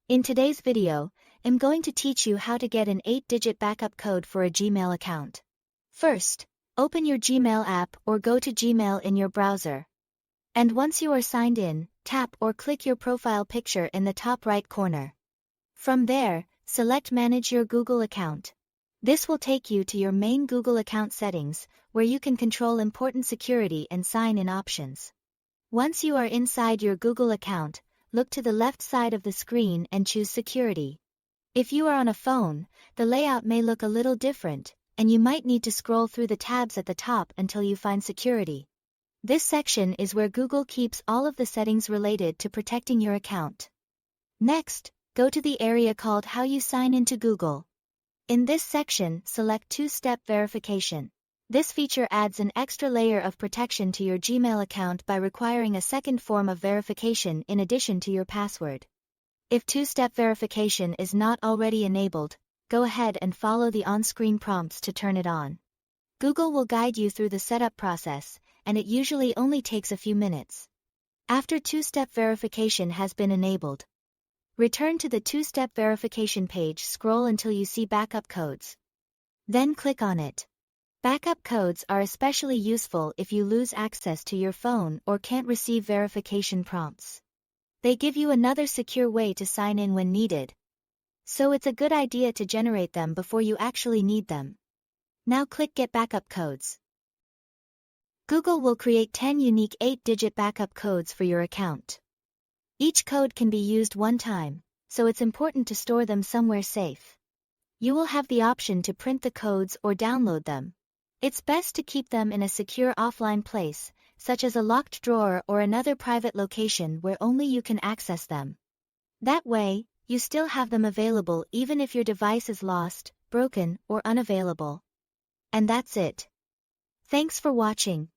In today's video, I'm going to teach you how to get an 8-digit backup code for a Gmail account. First, open your Gmail app or go to Gmail in your browser. And once you are signed in, tap or click your profile picture in the top right corner. From there, select Manage your Google account. This will take you to your main Google account settings, where you can control important security and sign-in options. Once you are inside your Google account, look to the left side of the screen and choose Security. If you are on a phone, the layout may look a little different, and you might need to scroll through the tabs at the top until you find Security. This section is where Google keeps all of the settings related to protecting your account. Next, go to the area called How You Sign into Google. In this section, select two-step verification. This feature adds an extra layer of protection to your Gmail account by requiring a second form of verification in addition to your password. If two-step verification is not already enabled, go ahead and follow the on-screen prompts to turn it on. Google will guide you through the setup process, and it usually only takes a few minutes. After two-step verification has been enabled, return to the two-step verification page. Scroll until you see Backup Codes. Then click on it. Backup codes are especially useful if you lose access to your phone or can't receive verification prompts. They give you another secure way to sign in when needed. So it's a good idea to generate them before you actually need them. Now click Get Backup Codes. Google will create 10 unique 8-digit backup codes for your account. Each code can be used one time, so it's important to store them somewhere safe. You will have the option to print the codes or download them. It's best to keep them in a secure offline place, such as a locked drawer or another private location where only you can access them. That way, you still have them available even if your device is lost, broken, or unavailable. And that's it. Thanks for watching.